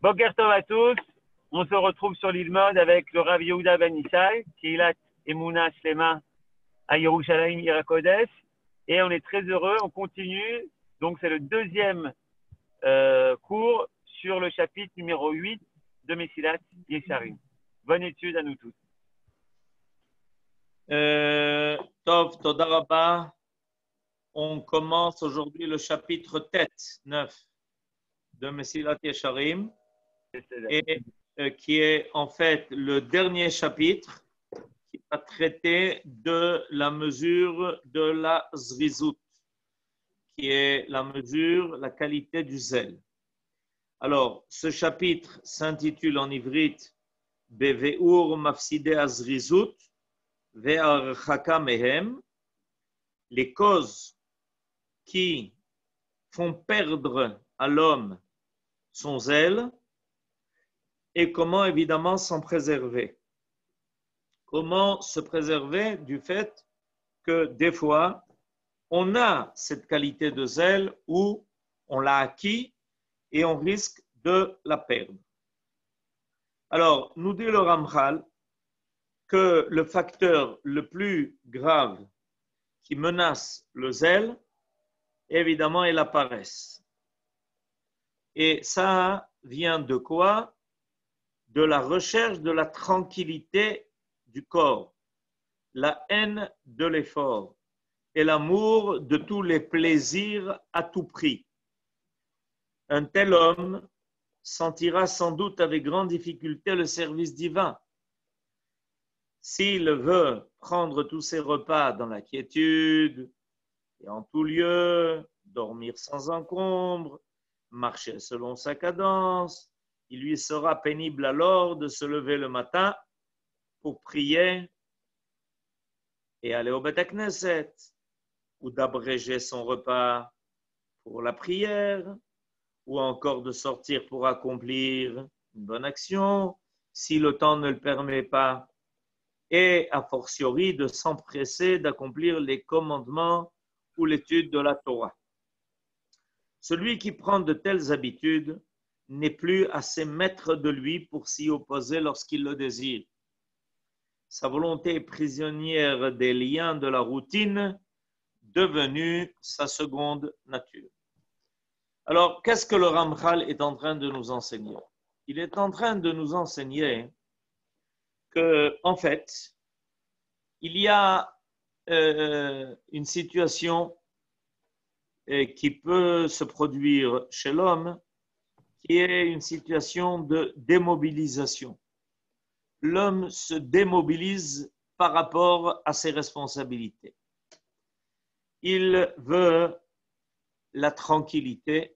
Boker Tov à tous. On se retrouve sur l'île Mode avec le Rav Yehuda Ben Issaï, Kihilat Emunah Shlema à Yerushalayim Irakodesh. Et on est très heureux, on continue. Donc c'est le deuxième cours sur le chapitre numéro 8 de Mesilat Yesharim. Bonne étude à nous tous. Tov, Toda Rabba. On commence aujourd'hui le chapitre tête 9 de Mesilat Yesharim, et qui est en fait le dernier chapitre qui va traiter de la mesure de la zrizout, qui est la mesure, la qualité du zèle. Alors, ce chapitre s'intitule en ivrite Beveur mafsidei azrizout ve'archaka mehem, les causes qui font perdre à l'homme son zèle et comment évidemment s'en préserver. Comment se préserver du fait que des fois, on a cette qualité de zèle où on l'a acquis et on risque de la perdre. Alors, nous dit le Ramchal que le facteur le plus grave qui menace le zèle, évidemment, est la paresse. Et ça vient de quoi? De la recherche de la tranquillité du corps, la haine de l'effort et l'amour de tous les plaisirs à tout prix. Un tel homme sentira sans doute avec grande difficulté le service divin. S'il veut prendre tous ses repas dans la quiétude et en tout lieu, dormir sans encombre, marcher selon sa cadence, il lui sera pénible alors de se lever le matin pour prier et aller au Beth Knesset, ou d'abréger son repas pour la prière, ou encore de sortir pour accomplir une bonne action, si le temps ne le permet pas, et a fortiori de s'empresser d'accomplir les commandements ou l'étude de la Torah. Celui qui prend de telles habitudes n'est plus assez maître de lui pour s'y opposer lorsqu'il le désire. Sa volonté est prisonnière des liens de la routine, devenue sa seconde nature. Alors, qu'est-ce que le Ramchal est en train de nous enseigner? Il est en train de nous enseigner que, en fait, il y a une situation qui peut se produire chez l'homme, qui est une situation de démobilisation. L'homme se démobilise par rapport à ses responsabilités. Il veut la tranquillité,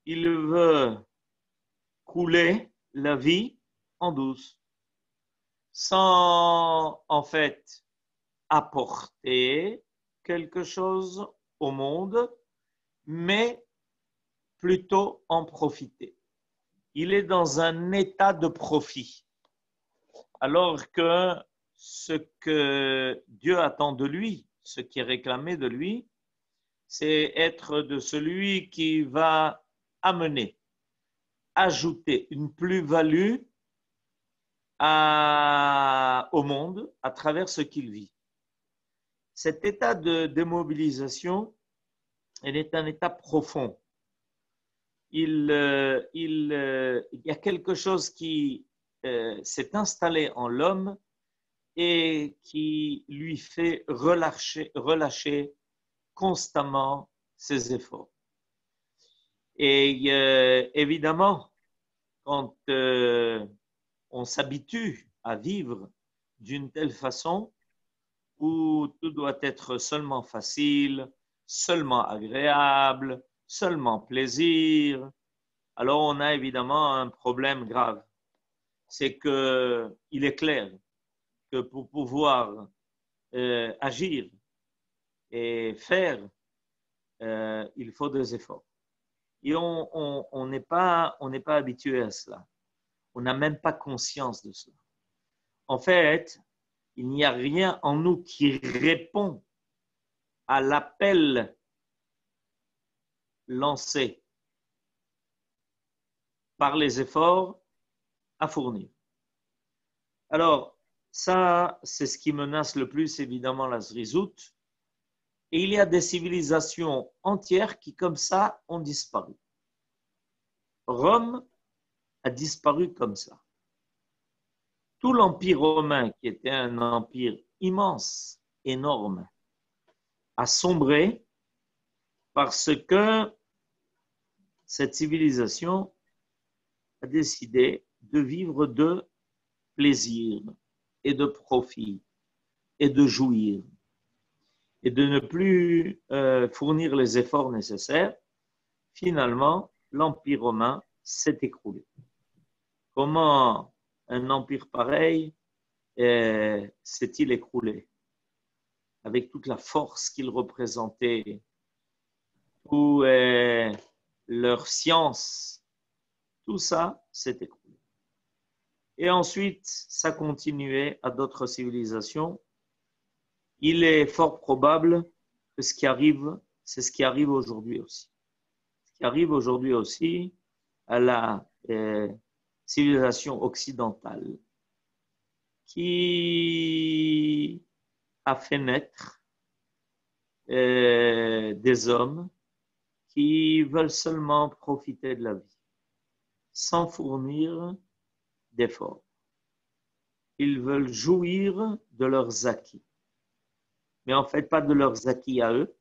il veut couler la vie en douce, sans en fait apporter quelque chose au monde, mais plutôt en profiter. Il est dans un état de profit, alors que ce que Dieu attend de lui, ce qui est réclamé de lui, c'est être de celui qui va amener, ajouter une plus-value au monde à travers ce qu'il vit. Cet état de démobilisation, il est un état profond. Il y a quelque chose qui s'est installé en l'homme et qui lui fait relâcher constamment ses efforts. Et évidemment, quand on s'habitue à vivre d'une telle façon où tout doit être seulement facile, seulement agréable, seulement plaisir, alors on a évidemment un problème grave. C'est qu'il est clair que pour pouvoir agir et faire, il faut des efforts. Et on n'est pas habitué à cela. On n'a même pas conscience de cela. En fait, il n'y a rien en nous qui répond à l'appel lancé par les efforts à fournir. Alors, ça, c'est ce qui menace le plus, évidemment, la Zrizout. Et il y a des civilisations entières qui, comme ça, ont disparu. Rome a disparu comme ça. Tout l'Empire romain, qui était un empire immense, énorme, a sombré parce que cette civilisation a décidé de vivre de plaisir et de profit et de jouir et de ne plus fournir les efforts nécessaires. Finalement, l'Empire romain s'est écroulé. Comment un empire pareil s'est-il écroulé? Avec toute la force qu'il représentait, toute leur science, tout ça s'est écroulé. Et ensuite, ça continuait à d'autres civilisations. Il est fort probable que ce qui arrive, c'est ce qui arrive aujourd'hui aussi. Ce qui arrive aujourd'hui aussi à la civilisation occidentale qui a fait naître des hommes qui veulent seulement profiter de la vie sans fournir d'efforts. Ils veulent jouir de leurs acquis. Mais en fait, pas de leurs acquis à eux,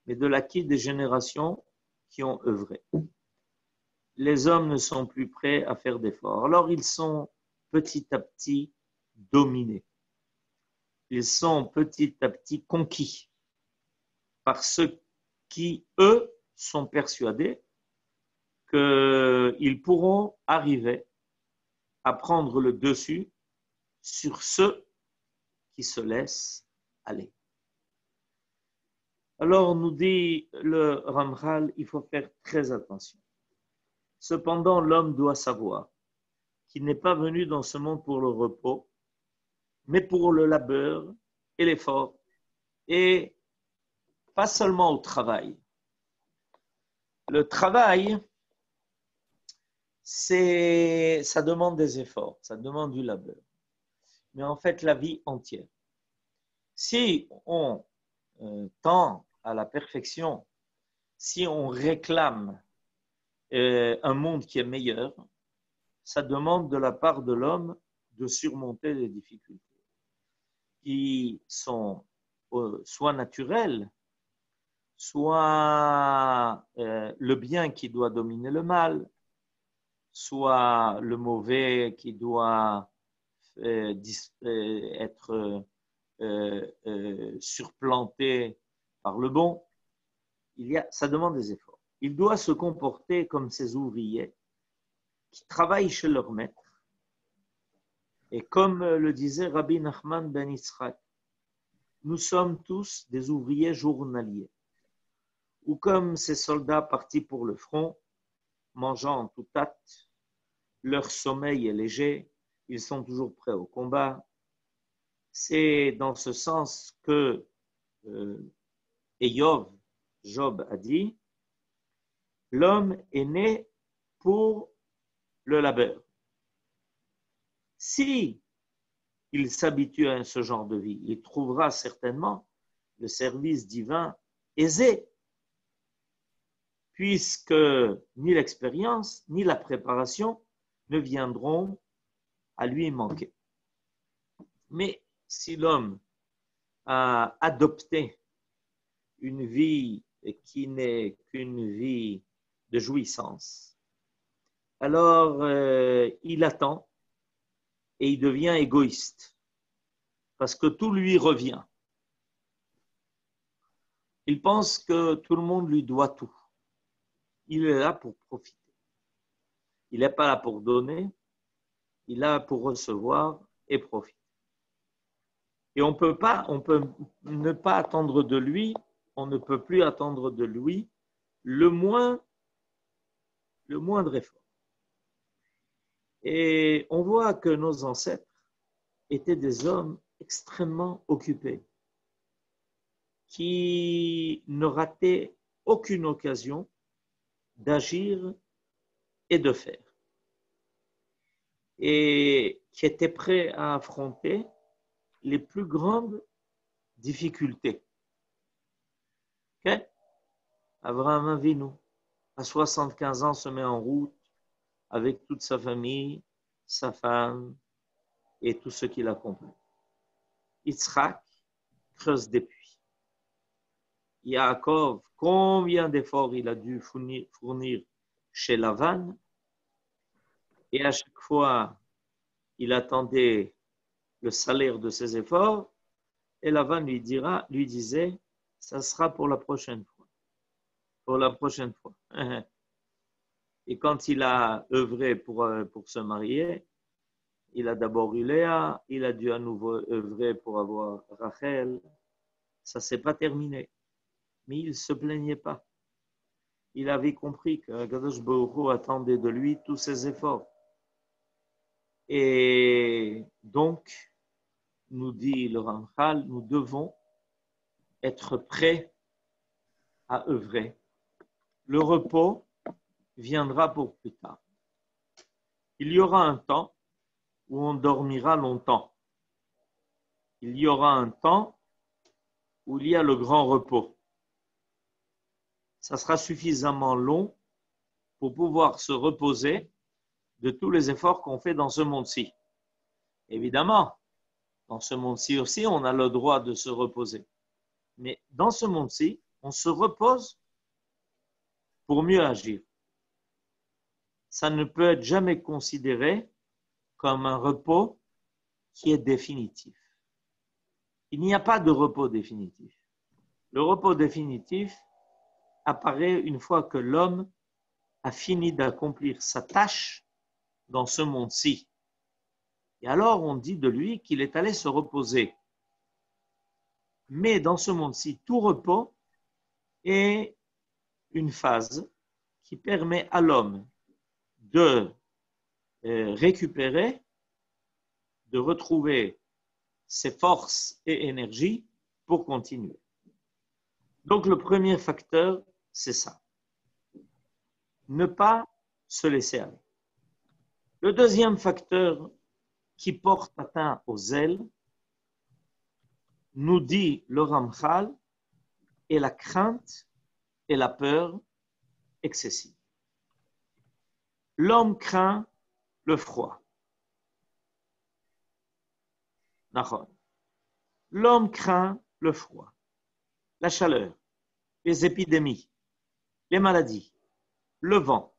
mais de l'acquis des générations qui ont œuvré. Les hommes ne sont plus prêts à faire d'efforts. Alors, ils sont petit à petit dominés. Ils sont petit à petit conquis par ceux qui, eux, sont persuadés qu'ils pourront arriver à prendre le dessus sur ceux qui se laissent aller. Alors, nous dit le Ramchal, il faut faire très attention. Cependant, l'homme doit savoir qu'il n'est pas venu dans ce monde pour le repos, mais pour le labeur et l'effort, et pas seulement au travail. Le travail, ça demande des efforts, ça demande du labeur. Mais en fait, la vie entière. Si on tend à la perfection, si on réclame un monde qui est meilleur, ça demande de la part de l'homme de surmonter les difficultés qui sont soit naturelles, soit le bien qui doit dominer le mal, soit le mauvais qui doit être surplanté par le bon. Ça demande des efforts. Il doit se comporter comme ces ouvriers qui travaillent chez leur maître. Et comme le disait Rabbi Nachman ben Yitzhak, nous sommes tous des ouvriers journaliers. Ou comme ces soldats partis pour le front, mangeant en toute hâte, leur sommeil est léger, ils sont toujours prêts au combat. C'est dans ce sens que Job a dit, l'homme est né pour le labeur. Si il s'habitue à ce genre de vie, il trouvera certainement le service divin aisé, puisque ni l'expérience ni la préparation ne viendront à lui manquer. Mais si l'homme a adopté une vie qui n'est qu'une vie de jouissance, alors il attend et il devient égoïste parce que tout lui revient. Il pense que tout le monde lui doit tout. Il est là pour profiter. Il n'est pas là pour donner, il est là pour recevoir et profiter. Et on peut ne pas attendre de lui, on ne peut plus attendre de lui le moindre effort. Et on voit que nos ancêtres étaient des hommes extrêmement occupés, qui ne rataient aucune occasion d'agir et de faire. et qui était prêt à affronter les plus grandes difficultés. Okay? Abraham Avinu, à 75 ans, se met en route avec toute sa famille, sa femme et tous ceux qui l'accompagnent. Yitzhak creuse des puits. Yaakov, combien d'efforts il a dû fournir chez Lavan, et à chaque fois, il attendait le salaire de ses efforts, et Lavan lui disait, ça sera pour la prochaine fois. Pour la prochaine fois. Et quand il a œuvré pour se marier, il a d'abord eu Léa, il a dû à nouveau œuvrer pour avoir Rachel. Ça ne s'est pas terminé. Mais il ne se plaignait pas. Il avait compris que Kadosh Baruch Hu attendait de lui tous ses efforts. Et donc, nous dit le Ramchal, nous devons être prêts à œuvrer. Le repos viendra pour plus tard. Il y aura un temps où on dormira longtemps. Il y aura un temps où il y a le grand repos. Ça sera suffisamment long pour pouvoir se reposer de tous les efforts qu'on fait dans ce monde-ci. Évidemment, dans ce monde-ci aussi, on a le droit de se reposer. Mais dans ce monde-ci, on se repose pour mieux agir. Ça ne peut être jamais considéré comme un repos qui est définitif. Il n'y a pas de repos définitif. Le repos définitif apparaît une fois que l'homme a fini d'accomplir sa tâche dans ce monde-ci. Et alors on dit de lui qu'il est allé se reposer. Mais dans ce monde-ci, tout repos est une phase qui permet à l'homme de récupérer, de retrouver ses forces et énergies pour continuer. Donc le premier facteur, c'est ça. Ne pas se laisser aller. Le deuxième facteur qui porte atteinte aux ailes, nous dit le Ramchal, est la crainte et la peur excessive. L'homme craint le froid. L'homme craint le froid, la chaleur, les épidémies, les maladies, le vent.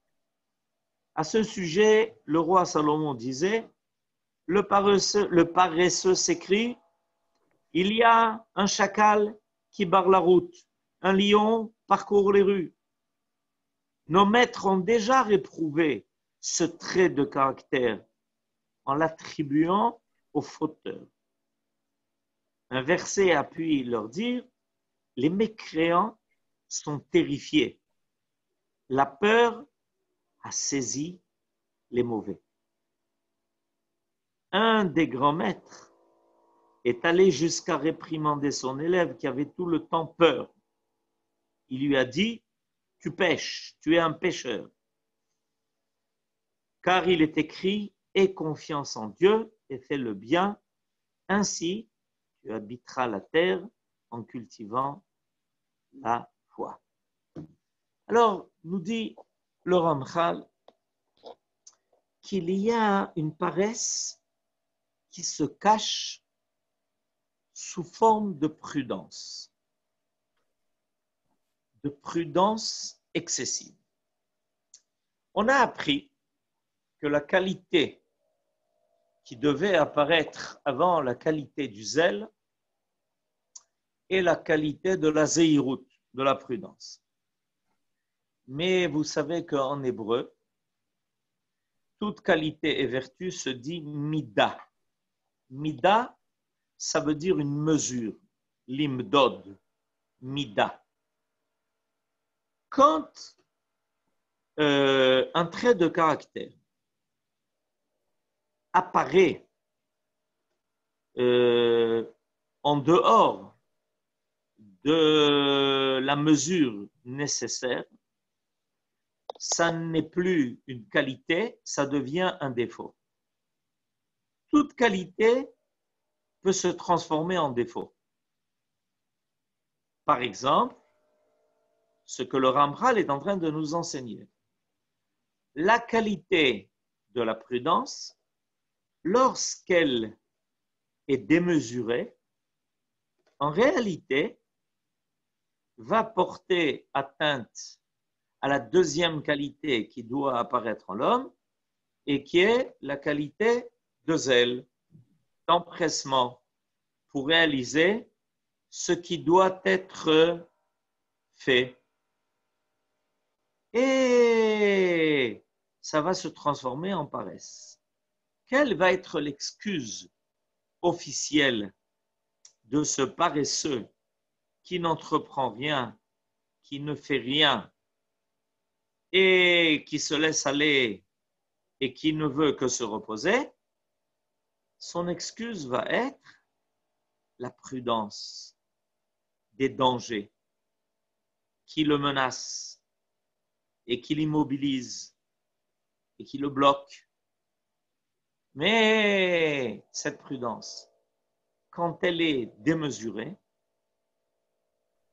À ce sujet, le roi Salomon disait, le paresseux s'écrie, il y a un chacal qui barre la route, un lion parcourt les rues. Nos maîtres ont déjà réprouvé ce trait de caractère en l'attribuant aux fauteurs. Un verset appuie leur dire, les mécréants sont terrifiés. La peur a saisi les mauvais. Un des grands maîtres est allé jusqu'à réprimander son élève qui avait tout le temps peur. Il lui a dit, tu pêches, tu es un pêcheur. Car il est écrit, aie confiance en Dieu et fais le bien, ainsi tu habiteras la terre en cultivant la foi. Alors, nous dit le Ramchal qu'il y a une paresse qui se cache sous forme de prudence excessive. On a appris que la qualité qui devait apparaître avant la qualité du zèle est la qualité de la zéhirout, de la prudence. Mais vous savez qu'en hébreu, toute qualité et vertu se dit mida. Mida, ça veut dire une mesure, limdod, mida. Quand un trait de caractère apparaît en dehors de la mesure nécessaire, ça n'est plus une qualité, ça devient un défaut. toute qualité peut se transformer en défaut. Par exemple, ce que le Ramchal est en train de nous enseigner. La qualité de la prudence, lorsqu'elle est démesurée, en réalité, va porter atteinte à la deuxième qualité qui doit apparaître en l'homme et qui est la qualité de zèle, d'empressement pour réaliser ce qui doit être fait. Et ça va se transformer en paresse. Quelle va être l'excuse officielle de ce paresseux qui n'entreprend rien, qui ne fait rien et qui se laisse aller et qui ne veut que se reposer? Son excuse va être la prudence des dangers qui le menacent et qui l'immobilisent et qui le bloquent. Mais cette prudence, quand elle est démesurée,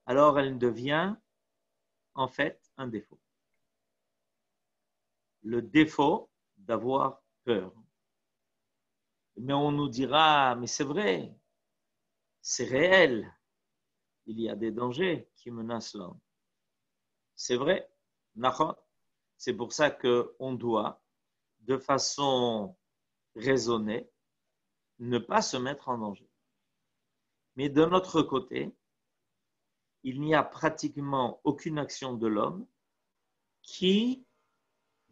alors elle devient en fait un défaut. Le défaut d'avoir peur. Mais on nous dira, mais c'est vrai, c'est réel, il y a des dangers qui menacent l'homme. C'est vrai, c'est pour ça qu'on doit, de façon raisonnée, ne pas se mettre en danger. Mais de notre côté, il n'y a pratiquement aucune action de l'homme qui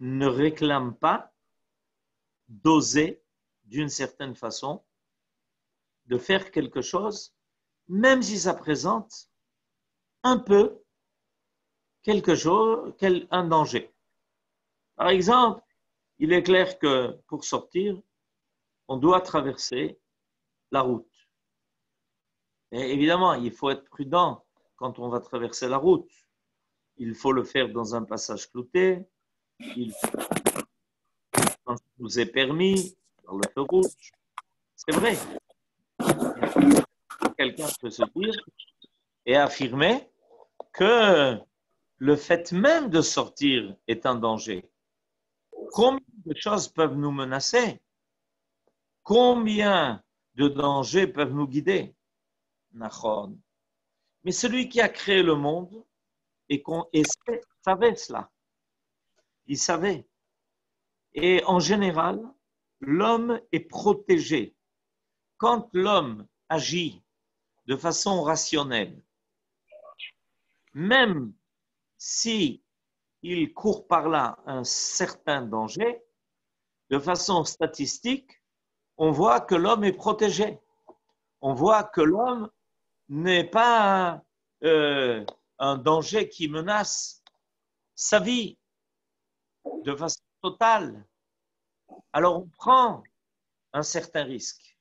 ne réclame pas d'oser, d'une certaine façon, de faire quelque chose, même si ça présente un peu quelque chose, un danger. Par exemple, il est clair que pour sortir, on doit traverser la route. Et évidemment, il faut être prudent quand on va traverser la route. Il faut le faire dans un passage clouté, quand ça nous est permis, dans le feu rouge. C'est vrai. Quelqu'un peut se dire et affirmer que le fait même de sortir est un danger. Combien de choses peuvent nous menacer? Combien de dangers peuvent nous guider? Nachon. Mais celui qui a créé le monde savait cela. Il savait. Et en général, l'homme est protégé. Quand l'homme agit de façon rationnelle, même si il court par là un certain danger, de façon statistique, on voit que l'homme est protégé. On voit que l'homme n'est pas un danger qui menace sa vie de façon totale. Alors on prend un certain risque.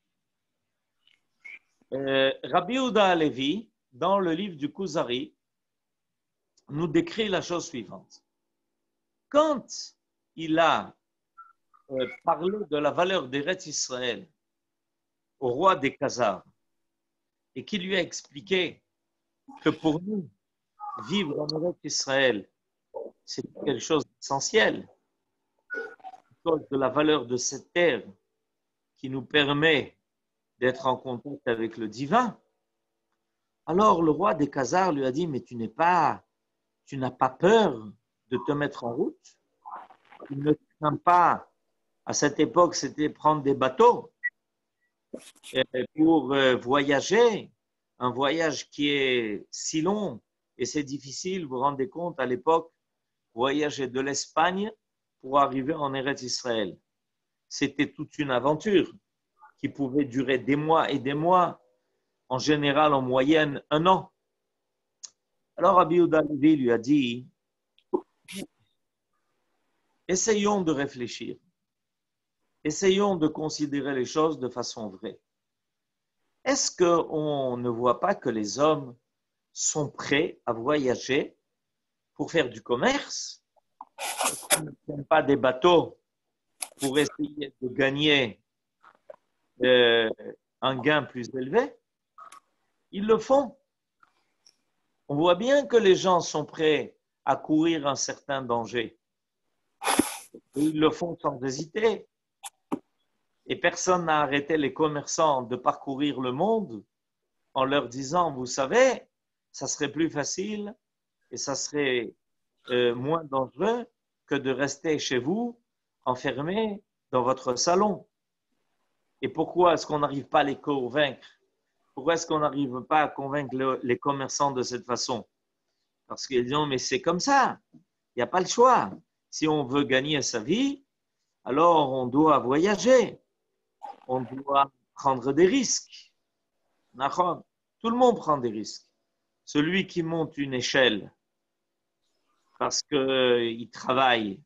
Rabbi Yehuda Halevi, dans le livre du Kuzari, nous décrit la chose suivante. Quand il a parlé de la valeur d'Eretz Israël au roi des Khazars et qu'il lui a expliqué que pour nous, vivre en Eretz Israël, c'est quelque chose d'essentiel à cause de la valeur de cette terre qui nous permet d'être en contact avec le divin. Alors le roi des Khazars lui a dit, mais tu n'as pas peur de te mettre en route? Il ne craint pas, à cette époque, c'était prendre des bateaux pour voyager, un voyage qui est si long et c'est difficile, vous vous rendez compte, à l'époque, voyager de l'Espagne pour arriver en Eretz Israël. C'était toute une aventure qui pouvait durer des mois et des mois, en général, en moyenne, 1 an. Alors Rabbi Yehuda Halevi lui a dit, essayons de réfléchir, essayons de considérer les choses de façon vraie. Est-ce qu'on ne voit pas que les hommes sont prêts à voyager pour faire du commerce? Ils ne prennent pas des bateaux pour essayer de gagner euh, un gain plus élevé, ils le font. On voit bien que les gens sont prêts à courir un certain danger. Et ils le font sans hésiter. Et personne n'a arrêté les commerçants de parcourir le monde en leur disant, vous savez, ça serait plus facile et ça serait moins dangereux que de rester chez vous, enfermé dans votre salon. Et pourquoi est-ce qu'on n'arrive pas à les convaincre? Pourquoi est-ce qu'on n'arrive pas à convaincre les commerçants de cette façon? Parce qu'ils disent, mais c'est comme ça, il n'y a pas le choix. Si on veut gagner sa vie, alors on doit voyager, on doit prendre des risques. Tout le monde prend des risques. Celui qui monte une échelle parce qu'il travaille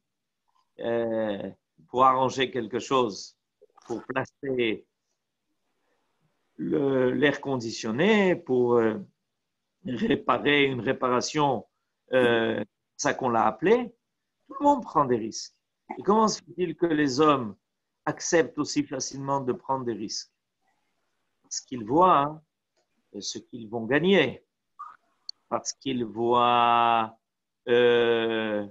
pour arranger quelque chose, pour placer l'air conditionné, pour réparer une réparation, ça qu'on l'a appelé, tout le monde prend des risques. Et comment se fait-il que les hommes acceptent aussi facilement de prendre des risques? Parce qu'ils voient ce qu'ils vont gagner, parce qu'ils voient ce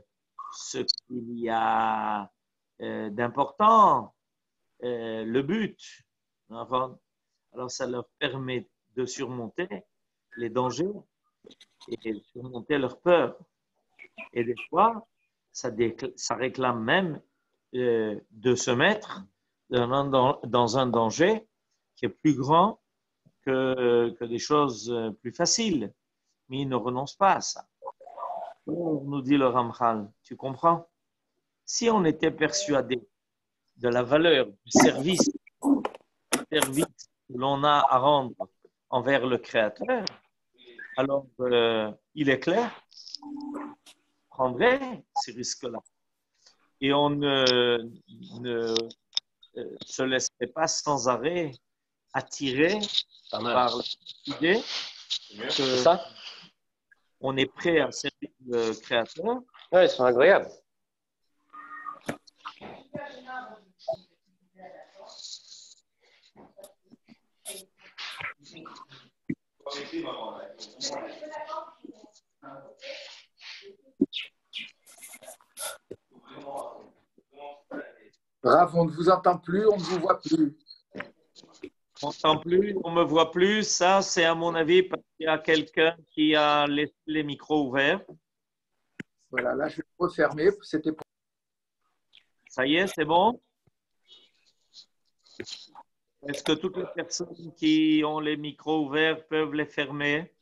qu'il y a d'important, le but. Alors ça leur permet de surmonter les dangers et de surmonter leur peur. Et des fois, ça réclame même de se mettre dans un danger qui est plus grand que des choses plus faciles. Mais ils ne renoncent pas à ça. Nous dit le Ramchal, tu comprends? Si on était persuadé de la valeur du service que l'on a à rendre envers le Créateur, alors il est clair, on prendrait ces risques-là. Et on ne se laisserait pas sans arrêt attirer par l'idée que on est prêt à servir le Créateur. Ouais, ils sont agréables. Raph, on ne vous entend plus, on ne vous voit plus. On n'entend plus, on ne me voit plus. Ça, c'est à mon avis parce qu'il y a quelqu'un qui a laissé les micros ouverts. Voilà, là, je vais le refermer. C'était pour... Ça y est, c'est bon? Est-ce que toutes les personnes qui ont les micros ouverts peuvent les fermer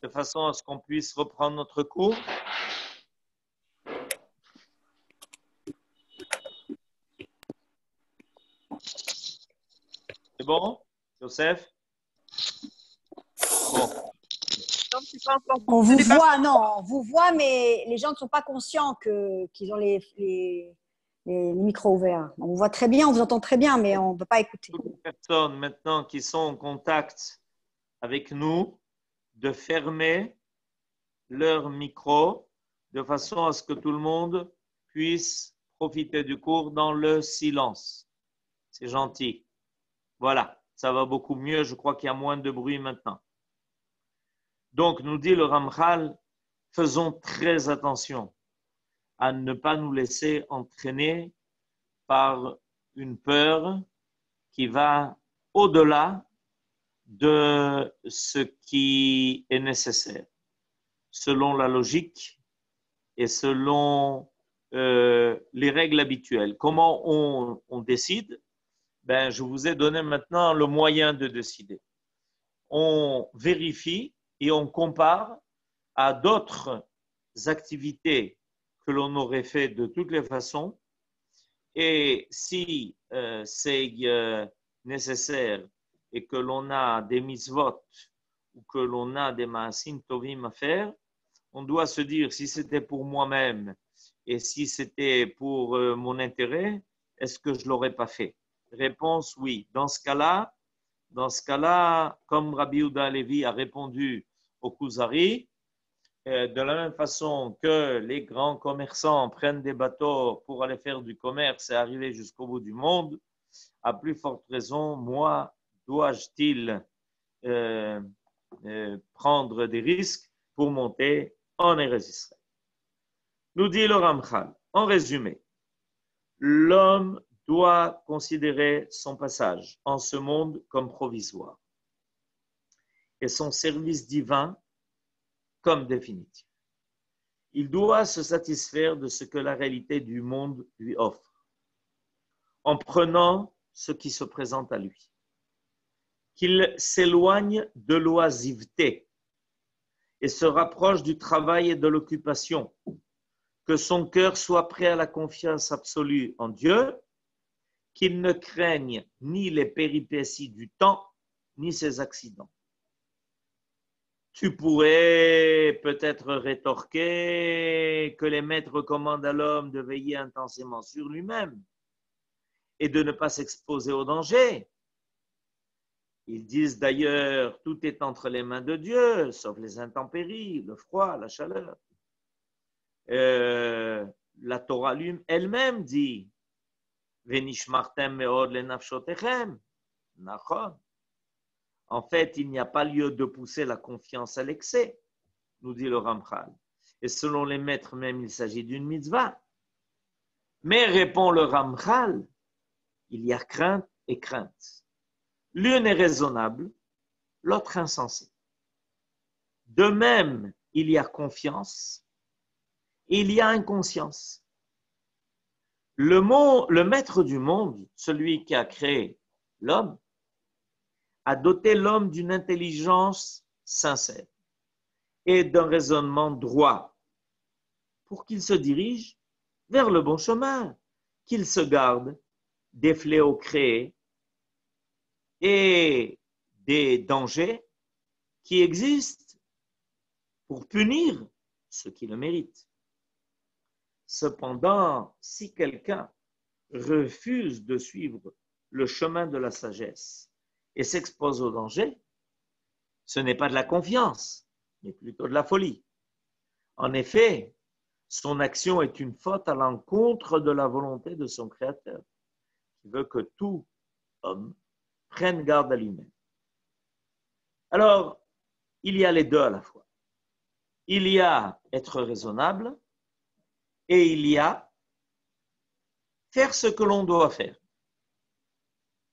de façon à ce qu'on puisse reprendre notre cours? C'est bon, Joseph? Bon. On vous voit, non, on vous voit, mais les gens ne sont pas conscients qu'ils ont les micros ouverts. On vous voit très bien, on vous entend très bien, mais on ne peut pas écouter. Toutes les personnes maintenant qui sont en contact avec nous, de fermer leur micro de façon à ce que tout le monde puisse profiter du cours dans le silence. C'est gentil. Voilà, ça va beaucoup mieux. Je crois qu'il y a moins de bruit maintenant. Donc, nous dit le Ramchal, faisons très attention à ne pas nous laisser entraîner par une peur qui va au-delà de ce qui est nécessaire, selon la logique et selon les règles habituelles. Comment on décide? Ben, je vous ai donné maintenant le moyen de décider. On vérifie et on compare à d'autres activités que l'on aurait fait de toutes les façons. Et si c'est nécessaire et que l'on a des mitzvot ou que l'on a des maasim tovim à faire, on doit se dire si c'était pour moi-même et si c'était pour mon intérêt, est-ce que je ne l'aurais pas fait? Réponse oui. Dans ce cas-là, comme Rabbi Yehuda Halevi a répondu au Kuzari, de la même façon que les grands commerçants prennent des bateaux pour aller faire du commerce et arriver jusqu'au bout du monde, à plus forte raison, moi, dois-je-t-il prendre des risques pour monter en Eretz Israël? Nous dit le Ramchal, en résumé, l'homme doit considérer son passage en ce monde comme provisoire et son service divin comme définitif. Il doit se satisfaire de ce que la réalité du monde lui offre, en prenant ce qui se présente à lui. Qu'il s'éloigne de l'oisiveté et se rapproche du travail et de l'occupation, que son cœur soit prêt à la confiance absolue en Dieu, qu'il ne craigne ni les péripéties du temps, ni ses accidents. Tu pourrais peut-être rétorquer que les maîtres recommandent à l'homme de veiller intensément sur lui-même et de ne pas s'exposer au danger. Ils disent d'ailleurs, tout est entre les mains de Dieu, sauf les intempéries, le froid, la chaleur. La Torah elle-même dit, Venishmartem meod lenafshotechem. En fait, il n'y a pas lieu de pousser la confiance à l'excès, nous dit le Ramchal. Et selon les maîtres même, il s'agit d'une mitzvah. Mais répond le Ramchal, il y a crainte et crainte. L'une est raisonnable, l'autre insensée. De même, il y a confiance et il y a inconscience. Le maître du monde, celui qui a créé l'homme, a doté l'homme d'une intelligence sincère et d'un raisonnement droit pour qu'il se dirige vers le bon chemin, qu'il se garde des fléaux créés et des dangers qui existent pour punir ceux qui le méritent. Cependant, si quelqu'un refuse de suivre le chemin de la sagesse et s'expose au danger, ce n'est pas de la confiance, mais plutôt de la folie. En effet, son action est une faute à l'encontre de la volonté de son Créateur, qui veut que tout homme prenne garde à lui-même. Alors, il y a les deux à la fois. Il y a être raisonnable et il y a faire ce que l'on doit faire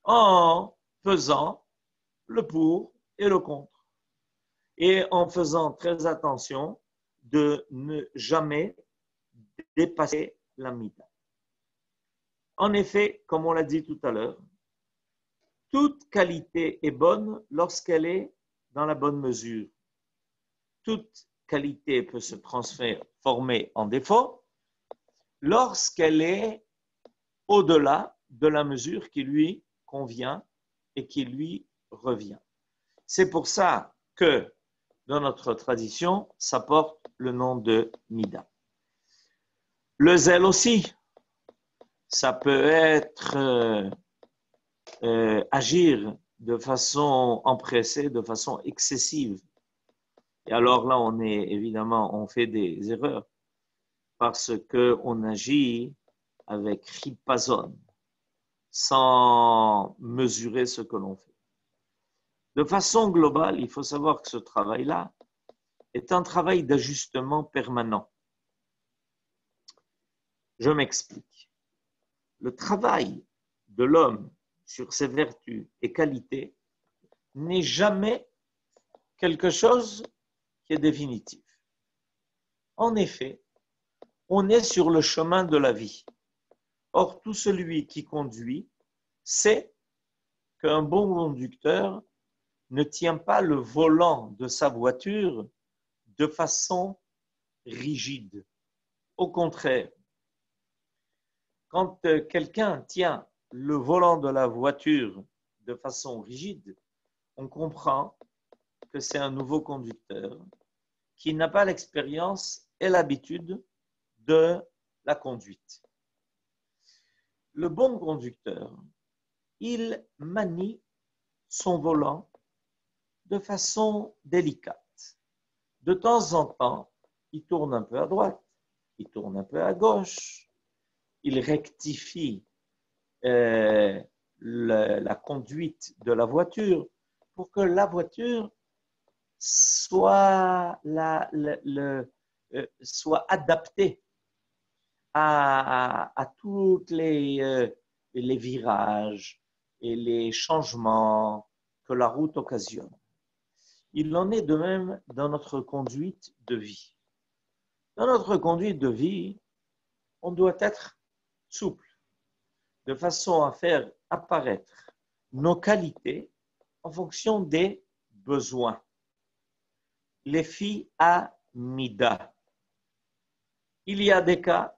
en faisant le pour et le contre et en faisant très attention de ne jamais dépasser la mida. En effet, comme on l'a dit tout à l'heure, toute qualité est bonne lorsqu'elle est dans la bonne mesure. Toute qualité peut se transformer en défaut lorsqu'elle est au-delà de la mesure qui lui convient et qui lui revient. C'est pour ça que dans notre tradition, ça porte le nom de Mida. Le zèle aussi, ça peut être agir de façon empressée, de façon excessive. Et alors là, on fait des erreurs parce qu'on agit avec ripazon, sans mesurer ce que l'on fait. De façon globale, il faut savoir que ce travail-là est un travail d'ajustement permanent. Je m'explique. Le travail de l'homme sur ses vertus et qualités n'est jamais quelque chose qui est définitif. En effet, on est sur le chemin de la vie. Or, tout celui qui conduit sait qu'un bon conducteur ne tient pas le volant de sa voiture de façon rigide. Au contraire, quand quelqu'un tient le volant de la voiture de façon rigide, on comprend que c'est un nouveau conducteur qui n'a pas l'expérience et l'habitude de la conduite. Le bon conducteur, il manie son volant de façon délicate. De temps en temps, il tourne un peu à droite, il tourne un peu à gauche, il rectifie la conduite de la voiture pour que la voiture soit, soit adaptée à tous les virages et les changements que la route occasionne. Il en est de même dans notre conduite de vie. Dans notre conduite de vie, on doit être souple, de façon à faire apparaître nos qualités en fonction des besoins. Les filles à mida. Il y a des cas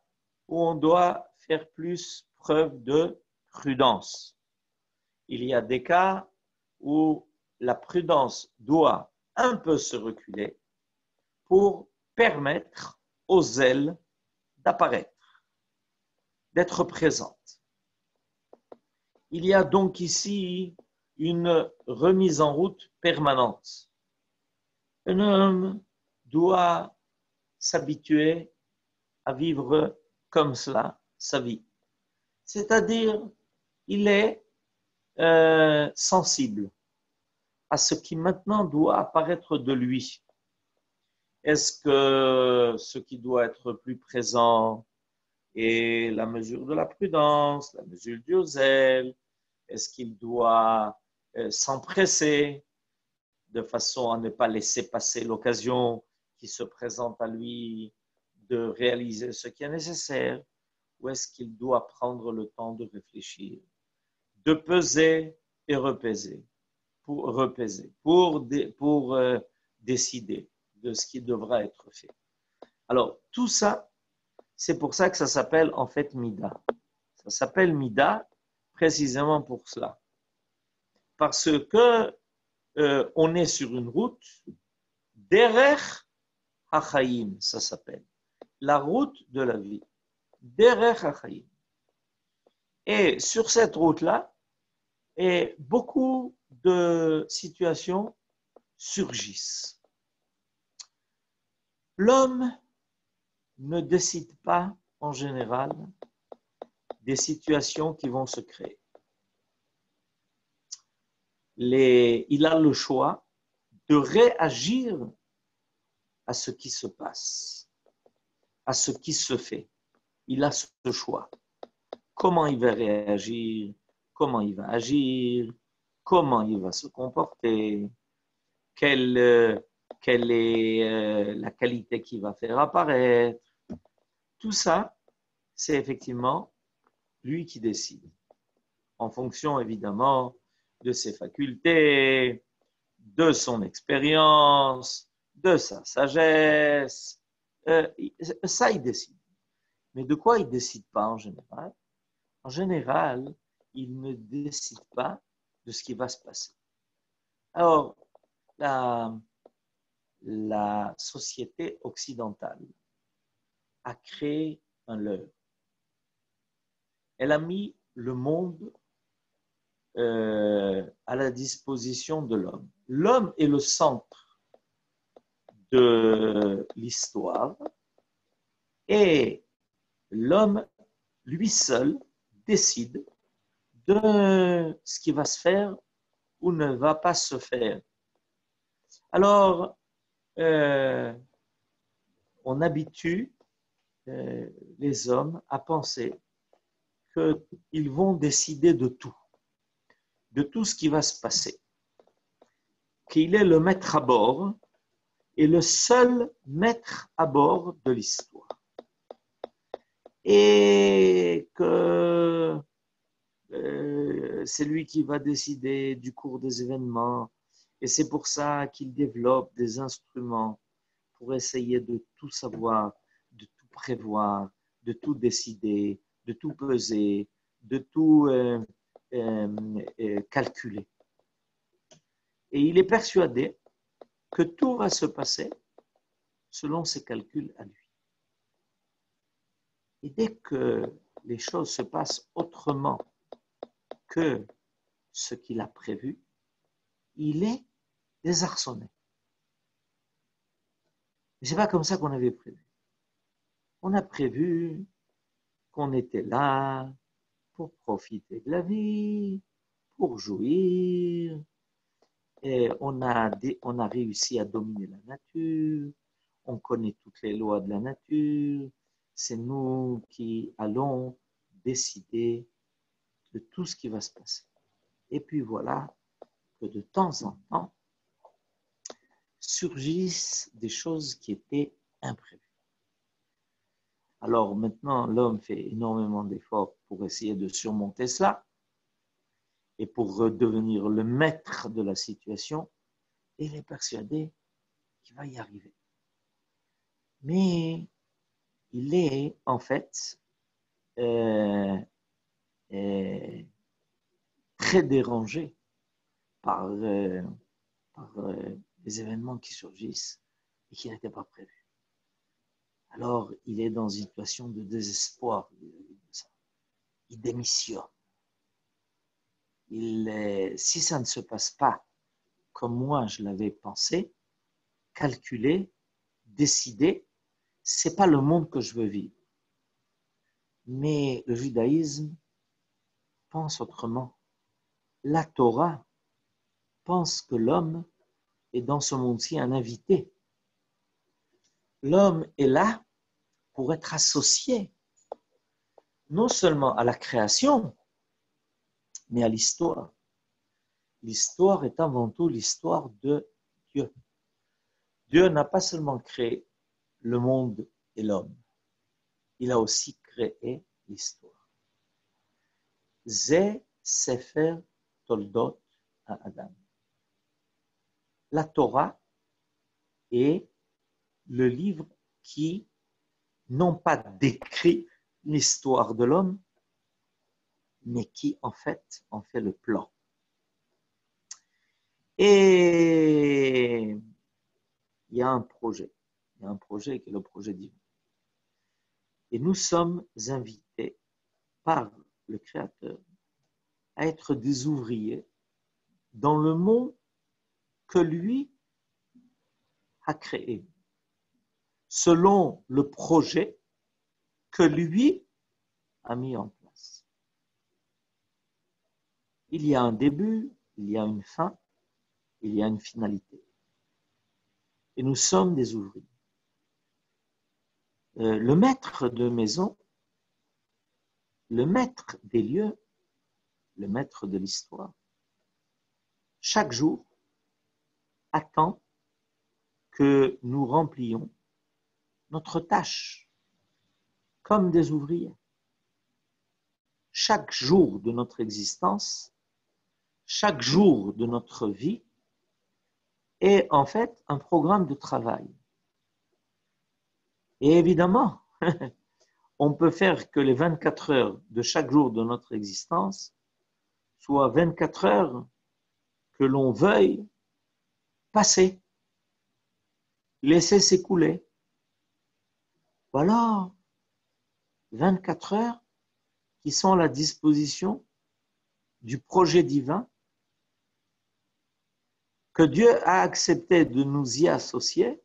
où on doit faire plus preuve de prudence. Il y a des cas où la prudence doit un peu se reculer pour permettre aux ailes d'apparaître, d'être présentes. Il y a donc ici une remise en route permanente. Un homme doit s'habituer à vivre comme cela sa vie. C'est-à-dire, il est sensible à ce qui maintenant doit apparaître de lui. Est-ce que ce qui doit être plus présent est la mesure de la prudence, la mesure du zèle? Est-ce qu'il doit s'empresser de façon à ne pas laisser passer l'occasion qui se présente à lui de réaliser ce qui est nécessaire? Ou est-ce qu'il doit prendre le temps de réfléchir, de peser et repaiser, pour décider de ce qui devra être fait? Alors, tout ça, c'est pour ça que ça s'appelle en fait Mida. Ça s'appelle Mida précisément pour cela. Parce que on est sur une route, Derech HaChaim, ça s'appelle. La route de la vie. Derech HaChaim. Et sur cette route-là, beaucoup de situations surgissent. L'homme ne décide pas, en général, des situations qui vont se créer. Il a le choix de réagir à ce qui se passe, à ce qui se fait. Il a ce choix. Comment il va réagir, comment il va agir, comment il va se comporter, quelle est la qualité qu'il va faire apparaître. Tout ça, c'est effectivement lui qui décide, en fonction évidemment de ses facultés, de son expérience, de sa sagesse. Ça, il décide. Mais de quoi il ne décide pas en général? En général, il ne décide pas de ce qui va se passer. Alors, la société occidentale a créé un leurre. Elle a mis le monde à la disposition de l'homme. L'homme est le centre de l'histoire et l'homme, lui seul, décide de ce qui va se faire ou ne va pas se faire. Alors, on habitue les hommes à penser qu'ils vont décider de tout ce qui va se passer, qu'il est le maître à bord et le seul maître à bord de l'histoire. Et que c'est lui qui va décider du cours des événements. Et c'est pour ça qu'il développe des instruments pour essayer de tout savoir, de tout prévoir, de tout décider, de tout peser, de tout calculer. Et il est persuadé que tout va se passer selon ses calculs à lui. Et dès que les choses se passent autrement que ce qu'il a prévu, il est désarçonné. Mais ce n'est pas comme ça qu'on avait prévu. On a prévu qu'on était là pour profiter de la vie, pour jouir. Et on a réussi à dominer la nature. On connaît toutes les lois de la nature. C'est nous qui allons décider de tout ce qui va se passer. Et puis voilà que de temps en temps surgissent des choses qui étaient imprévues. Alors maintenant, l'homme fait énormément d'efforts pour essayer de surmonter cela et pour redevenir le maître de la situation. Et il est persuadé qu'il va y arriver. Mais il est en fait très dérangé par les événements qui surgissent et qui n'étaient pas prévus. Alors, il est dans une situation de désespoir. Il démissionne. Si ça ne se passe pas comme moi je l'avais pensé, calculé, décidé, ce n'est pas le monde que je veux vivre. Mais le judaïsme pense autrement. La Torah pense que l'homme est dans ce monde-ci un invité. L'homme est là pour être associé non seulement à la création, mais à l'histoire. L'histoire est avant tout l'histoire de Dieu. Dieu n'a pas seulement créé le monde et l'homme, il a aussi créé l'histoire. Zé Sefer Toldot à Adam. La Torah est le livre qui, non pas décrit l'histoire de l'homme, mais qui en fait en fait le plan. Et il y a un projet qui est le projet divin. Et nous sommes invités par le Créateur à être des ouvriers dans le monde que lui a créé, selon le projet que lui a mis en place. Il y a un début, il y a une fin, il y a une finalité. Et nous sommes des ouvriers. Le maître de maison, le maître des lieux, le maître de l'histoire, chaque jour attend que nous remplions notre tâche comme des ouvriers. Chaque jour de notre existence, chaque jour de notre vie est en fait un programme de travail. Et évidemment, on peut faire que les 24 heures de chaque jour de notre existence soient 24 heures que l'on veuille passer, laisser s'écouler. Voilà 24 heures qui sont à la disposition du projet divin que Dieu a accepté de nous y associer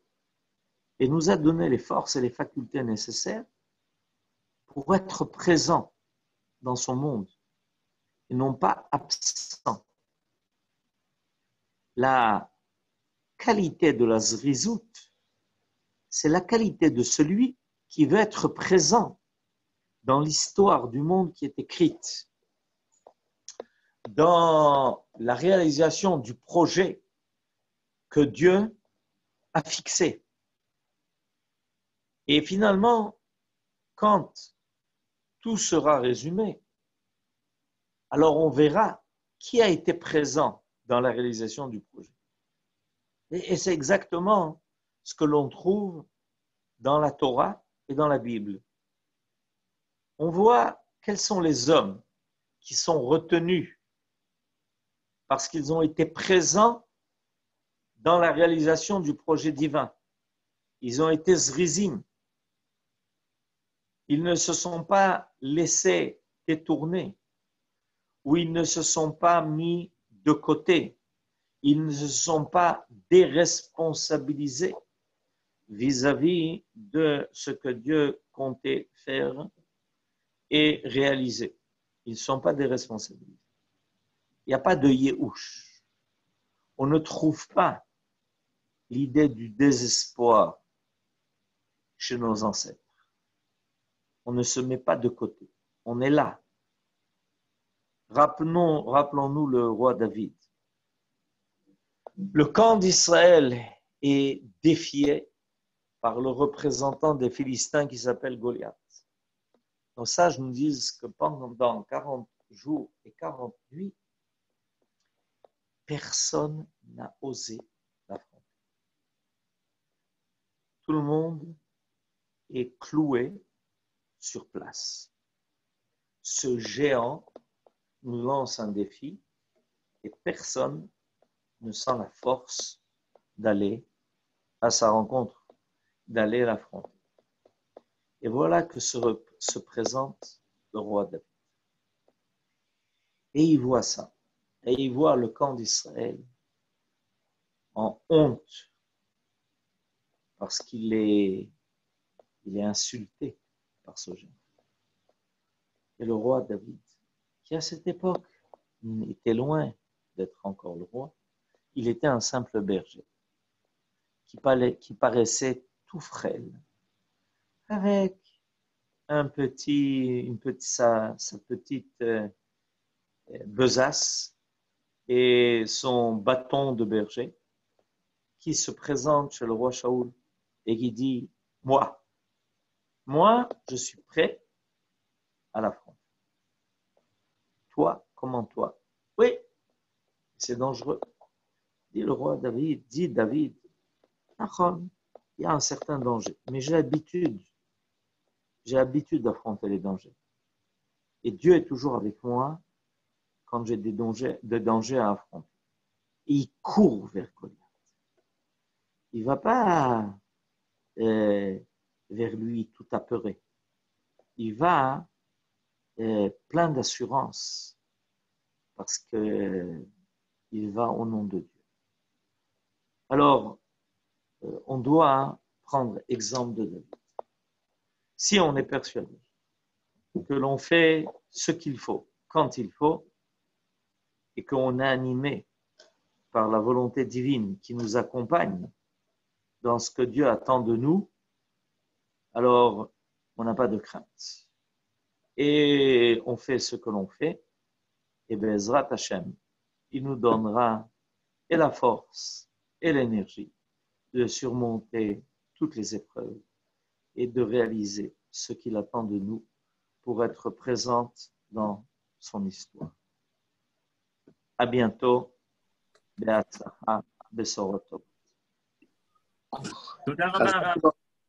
et nous a donné les forces et les facultés nécessaires pour être présents dans son monde et non pas absents. La qualité de la zrizout, c'est la qualité de celui qui veut être présent dans l'histoire du monde qui est écrite, dans la réalisation du projet que Dieu a fixé. Et finalement, quand tout sera résumé, alors on verra qui a été présent dans la réalisation du projet. Et c'est exactement ce que l'on trouve dans la Torah et dans la Bible. On voit quels sont les hommes qui sont retenus parce qu'ils ont été présents dans la réalisation du projet divin. Ils ont été zrizim. Ils ne se sont pas laissés détourner ou ils ne se sont pas mis de côté. Ils ne se sont pas déresponsabilisés vis-à-vis de ce que Dieu comptait faire et réaliser. Ils ne sont pas déresponsabilisés. Il n'y a pas de Yehush. On ne trouve pas l'idée du désespoir chez nos ancêtres. On ne se met pas de côté. On est là. Rappelons-nous le roi David. Le camp d'Israël est défié par le représentant des Philistins qui s'appelle Goliath. Nos sages nous disent que pendant 40 jours et 40 nuits, personne n'a osé l'affronter. Tout le monde est cloué sur place. Ce géant nous lance un défi et personne ne sent la force d'aller à sa rencontre, d'aller l'affronter. Et voilà que se présente le roi David. Et il voit ça. Et il voit le camp d'Israël en honte parce qu'il est insulté par ce géant. Et le roi David, qui à cette époque était loin d'être encore le roi, il était un simple berger qui paraissait tout frêle, avec sa petite besace et son bâton de berger, qui se présente chez le roi Shaoul et qui dit « Moi, je suis prêt à l'affronter. Toi, comment toi? Oui, c'est dangereux. » Dit le roi David, il y a un certain danger, mais j'ai l'habitude d'affronter les dangers. Et Dieu est toujours avec moi quand j'ai des dangers à affronter. Et il court vers Goliath. Il ne va pas vers lui tout apeuré. Il va plein d'assurance parce qu'il va au nom de Dieu. Alors, on doit prendre exemple de David. Si on est persuadé que l'on fait ce qu'il faut, quand il faut, et qu'on est animé par la volonté divine qui nous accompagne dans ce que Dieu attend de nous, alors on n'a pas de crainte. Et on fait ce que l'on fait, et Bezrat Hashem, il nous donnera et la force et l'énergie de surmonter toutes les épreuves et de réaliser ce qu'il attend de nous pour être présente dans son histoire. À bientôt. Be'atzlacha, besorot tov. Toda rabba.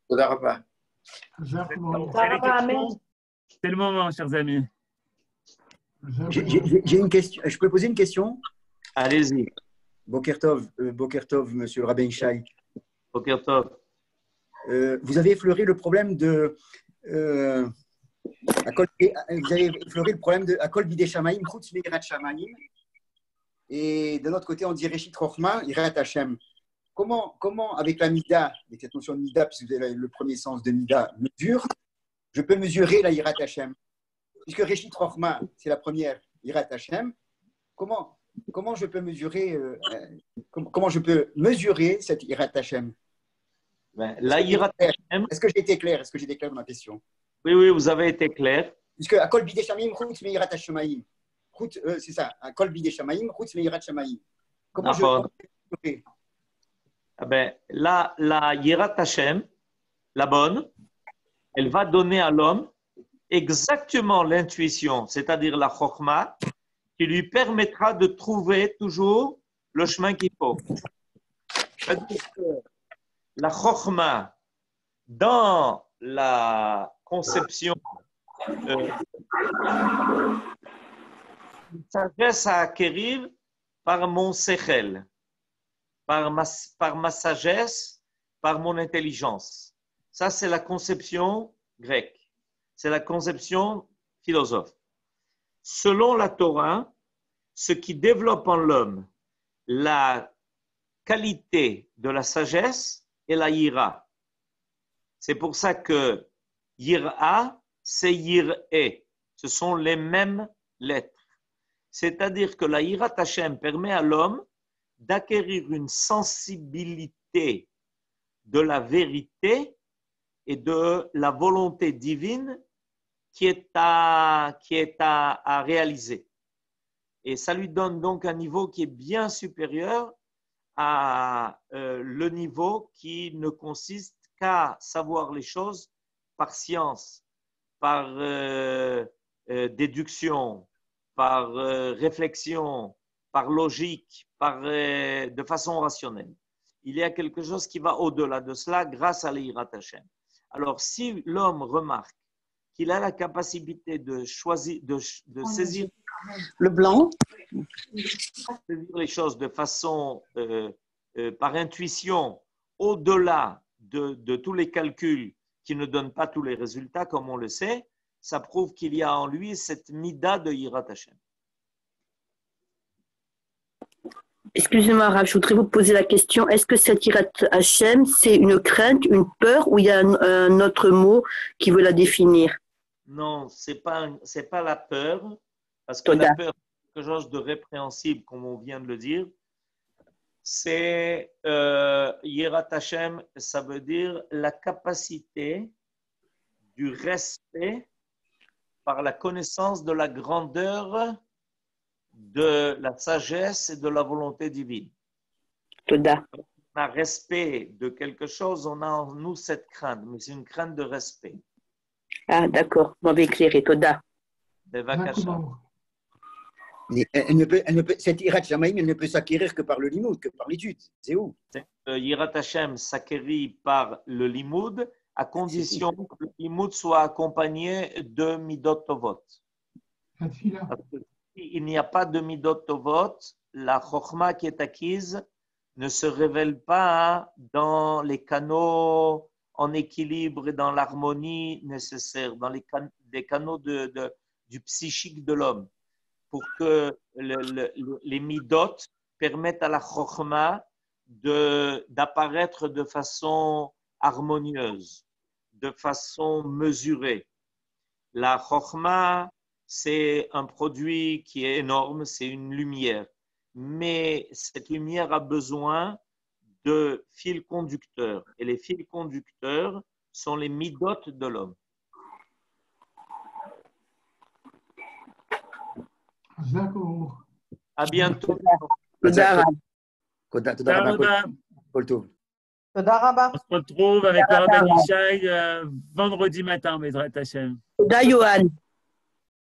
תודה רבה. C'est le moment, chers amis. J'ai une question. Je peux poser une question? Allez-y. Boker Tov, monsieur le rabbin Shai. Boker Tov. Vous avez effleuré le problème de Akol Bidei Shamayim, Chutz Meirat Shamayim. Et de l'autre côté, on dit Reshit Chochma, Yirat Hashem. Comment, avec la Mida, avec cette notion de Mida, puisque vous avez le premier sens de Mida, mesure, je peux mesurer la Yirat Hashem? Puisque Reshit Chochma, c'est la première Yirat Hashem, comment je peux mesurer, cette Yirat Hashem? La Yirat Hashem. Est-ce que j'ai été clair? Est-ce que j'ai été clair dans ma question? Oui, vous avez été clair. Puisque Akol Bidei Shamayim, Chutz Meirat Hashemayim. C'est ça, Akol Bidei Shamayim, Chutz Meirat Shamayim. Comment je peux mesurer? La Yirat Hashem, la bonne, elle va donner à l'homme exactement l'intuition, c'est-à-dire la Chokhma, qui lui permettra de trouver toujours le chemin qu'il faut. C'est-à-dire que la Chokhma, dans la conception sagesse à acquérir par mon sechel, par ma sagesse, par mon intelligence. Ça, c'est la conception grecque. C'est la conception philosophe. Selon la Torah, ce qui développe en l'homme la qualité de la sagesse est la yira. C'est pour ça que yira, c'est yir'e. Ce sont les mêmes lettres. C'est-à-dire que la Hirat Hashem permet à l'homme d'acquérir une sensibilité de la vérité et de la volonté divine qui est à réaliser. Et ça lui donne donc un niveau qui est bien supérieur à le niveau qui ne consiste qu'à savoir les choses par science, par déduction, par réflexion, par logique, de façon rationnelle. Il y a quelque chose qui va au-delà de cela grâce à l'Hirat Hashem. Alors, si l'homme remarque qu'il a la capacité de choisir, de saisir Le blanc. saisir les choses de façon par intuition, au-delà de tous les calculs qui ne donnent pas tous les résultats, comme on le sait, ça prouve qu'il y a en lui cette mida de Hirat Hashem. Excusez-moi, Rav, je voudrais vous poser la question. Est-ce que cette Hirat Hashem, c'est une crainte, une peur, ou il y a un autre mot qui veut la définir? Non, c'est pas la peur, parce que la peur, c'est quelque chose de répréhensible, comme on vient de le dire. C'est Hirat Hashem, ça veut dire la capacité du respect par la connaissance de la grandeur, de la sagesse et de la volonté divine. Toda. On a respect de quelque chose, on a en nous cette crainte, mais c'est une crainte de respect. Ah, d'accord, vous m'avez éclairé, Toda. Cette Hirat Shamayim, elle ne peut s'acquérir que par le limoud, que par l'étude. C'est où? Hirat Hashem s'acquérit par le limoud, à condition que le limoud soit accompagné de midot tovot. Parce que s'il n'y a pas de midot tovot, la chokhma qui est acquise ne se révèle pas dans les canaux en équilibre et dans l'harmonie nécessaire, dans les canaux du psychique de l'homme, pour que les midot permettent à la chokhma d'apparaître de façon harmonieuse, de façon mesurée. La chokhma, c'est un produit qui est énorme, c'est une lumière. Mais cette lumière a besoin de fils conducteurs. Et les fils conducteurs sont les midot de l'homme. À bientôt. On se retrouve avec le Rabbi Yishai vendredi matin, Bezrat Hashem. Toda, Yohan.